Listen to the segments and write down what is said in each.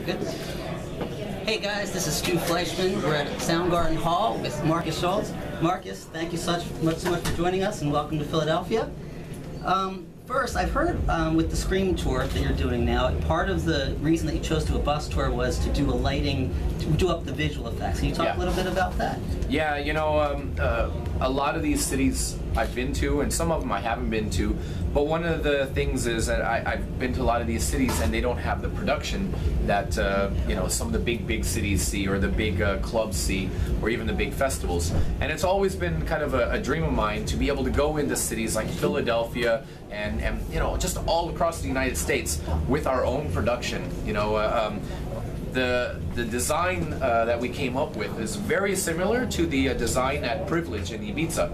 Good. Hey guys, this is Stu Fleishman. We're at Soundgarden Hall with Markus Schulz. Markus, thank you so much for joining us and welcome to Philadelphia. First, I've heard with the Scream tour that you're doing now, part of the reason that you chose to do a bus tour was to do a lighting, to do up the visual effects. Can you talk a little bit about that? Yeah, you know, a lot of these cities I've been to, and some of them I haven't been to, but one of the things is that I've been to a lot of these cities and they don't have the production that, you know, some of the big cities see, or the big clubs see, or even the big festivals. And it's always been kind of a dream of mine to be able to go into cities like Philadelphia and you know, just all across the United States with our own production, you know. The design that we came up with is very similar to the design at Privilege in Ibiza,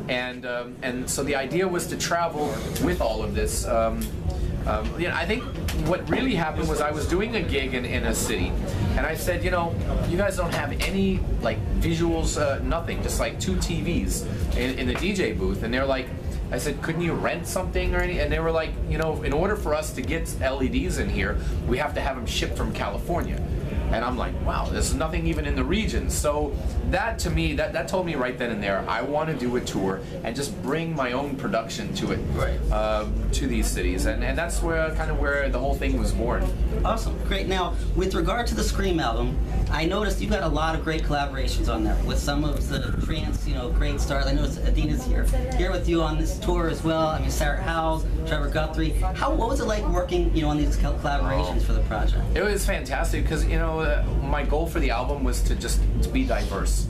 and so the idea was to travel with all of this. You know, I think what really happened was I was doing a gig in a city, and I said, you know, you guys don't have any like visuals, nothing, just like 2 TVs in the DJ booth, and they're like, I said, couldn't you rent something or anything? And they were like, you know, in order for us to get LEDs in here, we have to have them shipped from California. And I'm like, wow, there's nothing even in the region. So that to me, that told me right then and there, I want to do a tour and just bring my own production to it, to these cities. And that's where kind of where the whole thing was born. Awesome, great. Now, with regard to the Scream album, I noticed you've got a lot of great collaborations on there with some of the trance, you know, great stars. I noticed Adina's here with you on this tour as well. I mean, Sarah Howells, Trevor Guthrie. What was it like working, you know, on these collaborations for the project? It was fantastic because, you know, my goal for the album was to be diverse.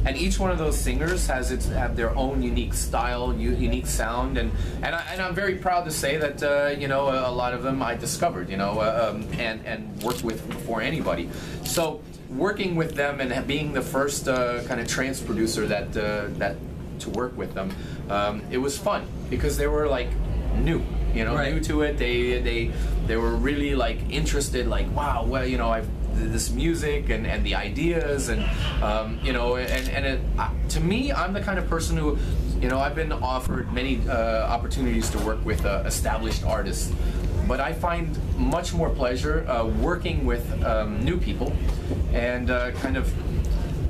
And each one of those singers have their own unique style, unique sound, and I'm very proud to say that you know, a lot of them I discovered, you know, and worked with before anybody. So working with them and being the first kind of trance producer that to work with them, it was fun because they were like new, you know, new to it. They were really like interested, like, wow, well, you know, this music and the ideas, and you know, to me, I'm the kind of person who, you know, I've been offered many opportunities to work with established artists, but I find much more pleasure working with new people and kind of,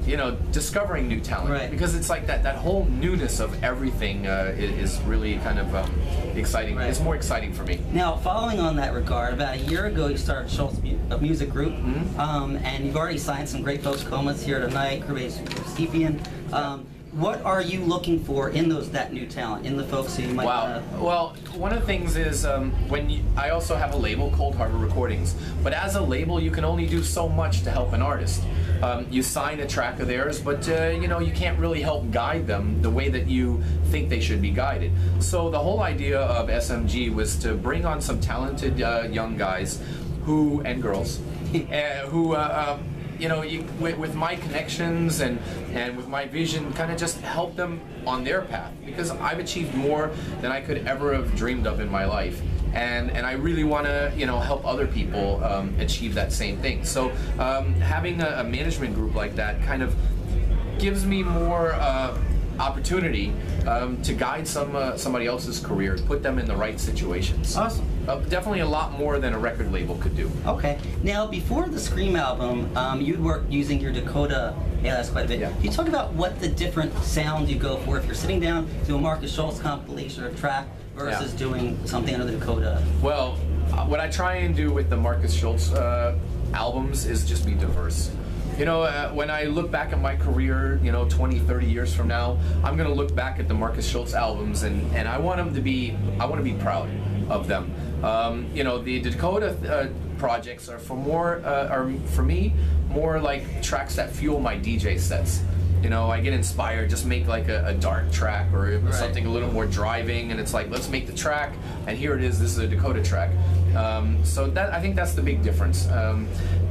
you know, discovering new talent, because it's like that whole newness of everything is really kind of exciting. It's more exciting for me. Now, following on that regard, about a year ago you started Schulz Music Group, and you've already signed some great folks. Coma's here tonight, Crewbase Stephen. What are you looking for in that new talent, in the folks who you might Well, one of the things is I also have a label, Cold Harbor Recordings, but as a label you can only do so much to help an artist. You sign a track of theirs, but you know, you can't really help guide them the way that you think they should be guided. So the whole idea of SMG was to bring on some talented young guys and girls who you know, with my connections and with my vision, kind of just help them on their path, because I've achieved more than I could ever have dreamed of in my life, and I really want to, you know, help other people achieve that same thing. So having a management group like that kind of gives me more opportunity to guide somebody else's career, put them in the right situations. Awesome. Definitely a lot more than a record label could do. Okay. Now, before the Scream album, you'd worked using your Dakota ALS quite a bit. Can you talk about what the different sound you go for if you're sitting down to do a Markus Schulz compilation or track versus doing something under the Dakota? Well, what I try and do with the Markus Schulz albums is just be diverse. You know, when I look back at my career, you know, 20, 30 years from now, I'm going to look back at the Markus Schulz albums, and I want them to be, I want to be proud of them. You know, the Dakota projects are for me more like tracks that fuel my DJ sets. You know, I get inspired, just make like a dark track or something a little more driving, and it's like, let's make the track, and here it is, this is a Dakota track. So I think that's the big difference.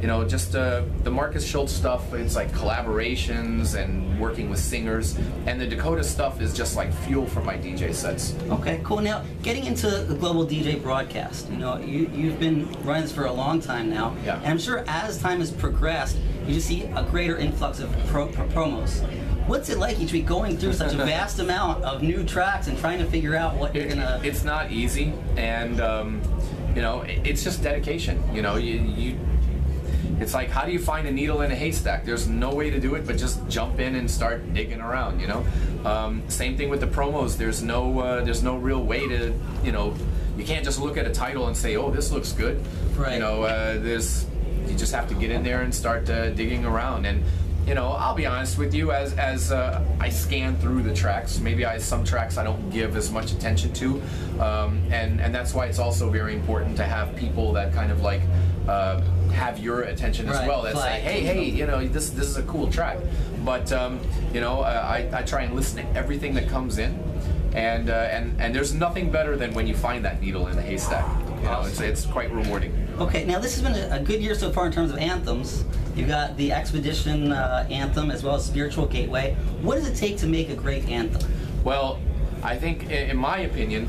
You know, just the Markus Schulz stuff, it's like collaborations and working with singers, and the Dakota stuff is just like fuel for my DJ sets. Okay, cool. Now, getting into the global DJ broadcast, you know, you've been running this for a long time now, and I'm sure as time has progressed, you just see a greater influx of promos. What's it like each week going through such a vast amount of new tracks and trying to figure out what you're gonna... It's not easy, and you know, it's just dedication. You know, it's like, how do you find a needle in a haystack? There's no way to do it but just jump in and start digging around, you know. Same thing with the promos. There's no real way to, you know, you can't just look at a title and say, oh, this looks good. Right. You know, you just have to get in there and start digging around. And you know, I'll be honest with you, as I scan through the tracks, maybe some tracks I don't give as much attention to, and that's why it's also very important to have people that kind of like have your attention as well. That say, hey, you know, this is a cool track. But you know, I try and listen to everything that comes in, and there's nothing better than when you find that needle in the haystack. You know, it's quite rewarding. Okay, now this has been a good year so far in terms of anthems. You've got the Expedition anthem as well as Spiritual Gateway. What does it take to make a great anthem? Well, I think, in my opinion,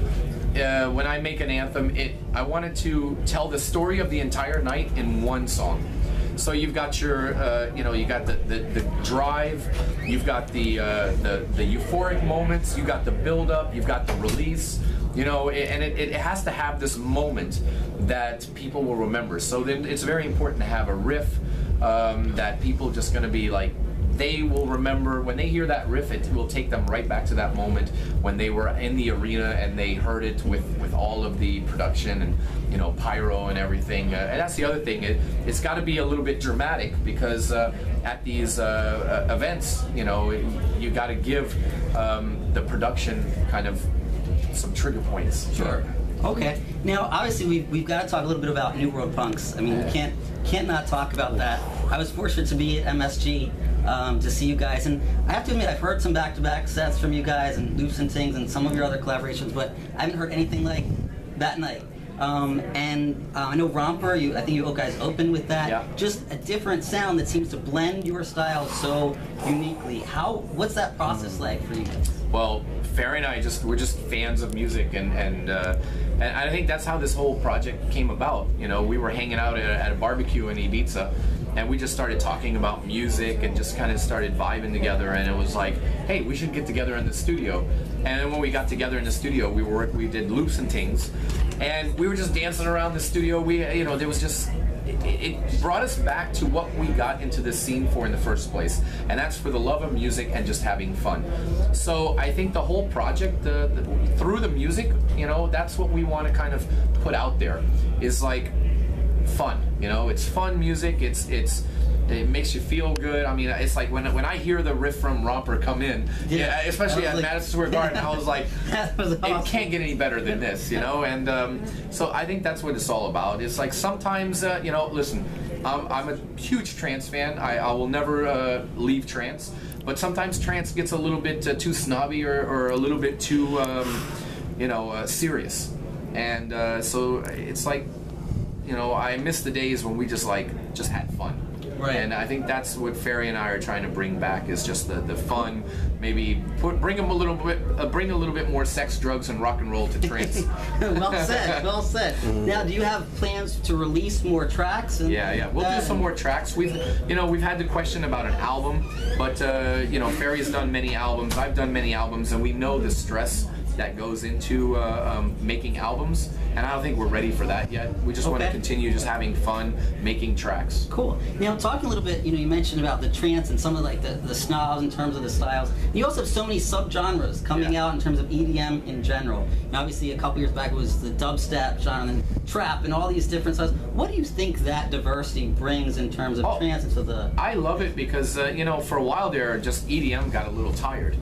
when I make an anthem, I wanted to tell the story of the entire night in one song. So you've got your, you know, you got the drive, you've got the euphoric moments, you've got the build-up, you've got the release. You know, and it has to have this moment that people will remember. So then it's very important to have a riff that people just going to be like, they will remember when they hear that riff. It will take them right back to that moment when they were in the arena and they heard it with all of the production and, you know, pyro and everything. And that's the other thing. It's got to be a little bit dramatic because at these events, you know, you got to give the production kind of some trigger points. Sure. Okay. Now, obviously, we've got to talk a little bit about New World Punks. I mean, we can't not talk about that. I was fortunate to be at MSG to see you guys, and I have to admit, I've heard some back-to-back sets from you guys and Loops and Things and some of your other collaborations, but I haven't heard anything like that night. I know Romper, I think you guys opened with that. Yeah. Just a different sound that seems to blend your style so uniquely. What's that process like for you guys? Well, Ferry and I we're just fans of music, and I think that's how this whole project came about. You know, we were hanging out at a barbecue in Ibiza, and we just started talking about music and just kind of started vibing together, and it was like, hey, we should get together in the studio. And then when we got together in the studio, we did Loops and Things, and we were just dancing around the studio. You know, there was just, it brought us back to what we got into this scene for in the first place, and that's for the love of music and just having fun. So I think the whole project, through the music, you know, that's what we want to kind of put out there, is like fun. You know, it's fun music. It makes you feel good. I mean, it's like when I hear the riff from Romper come in, yeah, especially at Madison Square Garden, I was like, that was awesome. It can't get any better than this, you know. And so I think that's what it's all about. It's like sometimes, you know, listen, I'm a huge trance fan. I will never leave trance, but sometimes trance gets a little bit too snobby or a little bit too, you know, serious. And so it's like, you know, I miss the days when we just had fun. Right. And I think that's what Ferry and I are trying to bring back, is just the fun. Maybe bring a little bit more sex, drugs, and rock and roll to trance. Well said. Well said. Now, do you have plans to release more tracks? Yeah. We'll do some more tracks. We've had the question about an album, but you know, Ferry's done many albums. I've done many albums, and we know the stress that goes into making albums, and I don't think we're ready for that yet. We just want to continue just having fun, making tracks. Cool. Now, talking a little bit, you know, you mentioned about the trance and some of like the snobs in terms of the styles. You also have so many subgenres coming out in terms of EDM in general. Now, obviously, a couple years back it was the dubstep genre and trap and all these different styles. What do you think that diversity brings in terms of trance into the? I love it because you know, for a while there, just EDM got a little tired.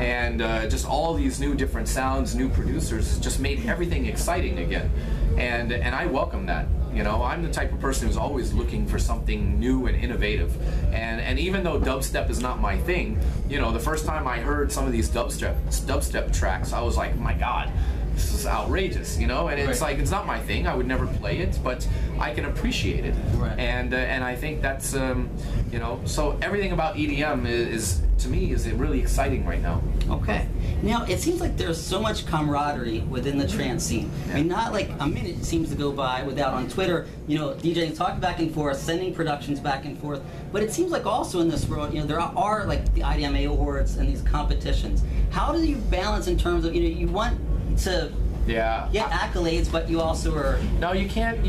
And just all these new different sounds, new producers, just made everything exciting again. And I welcome that. You know, I'm the type of person who's always looking for something new and innovative. And even though dubstep is not my thing, you know, the first time I heard some of these dubstep tracks, I was like, my God, this is outrageous, you know. And it's like, it's not my thing. I would never play it, but I can appreciate it. Right. And I think that's you know, so everything about EDM is to me is really exciting right now. Okay. Now, it seems like there's so much camaraderie within the trance scene. I mean, not like a minute seems to go by without on Twitter, you know, DJing talking back and forth, sending productions back and forth. But it seems like also in this world, you know, there are like the IDMA awards and these competitions. How do you balance in terms of, you know, you want to get accolades, but you also are... No, you can't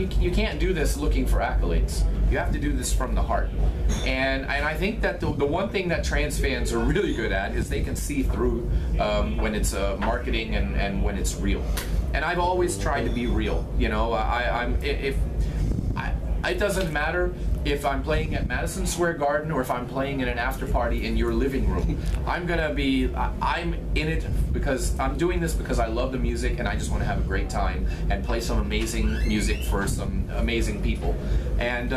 do this looking for accolades. You have to do this from the heart. And I think that the one thing that trans fans are really good at is they can see through when it's marketing and when it's real. And I've always tried to be real. You know, it doesn't matter if I'm playing at Madison Square Garden or if I'm playing in an after party in your living room. I'm in it because I'm doing this because I love the music and I just want to have a great time and play some amazing music for some amazing people. And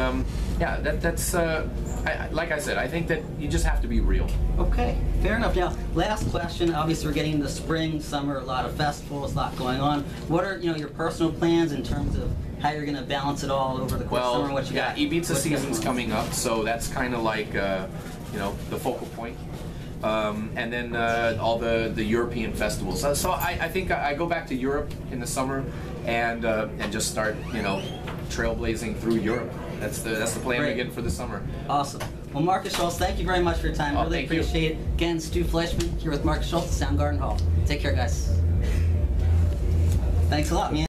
yeah, that's like I said, I think that you just have to be real. Okay, fair enough. Now, last question. Obviously, we're getting into spring, summer, a lot of festivals, a lot going on. What are your personal plans in terms of how you're going to balance it all over the course of summer? What you got? Ibiza season's coming up, so that's kind of like the focal point. And then all the European festivals. So I think I go back to Europe in the summer and just start trailblazing through Europe. That's the plan again for the summer. Awesome. Well, Markus Schulz, thank you very much for your time. Really appreciate it. Again, Stu Fleishman here with Markus Schulz at Soundgarden Hall. Take care, guys. Thanks a lot, man.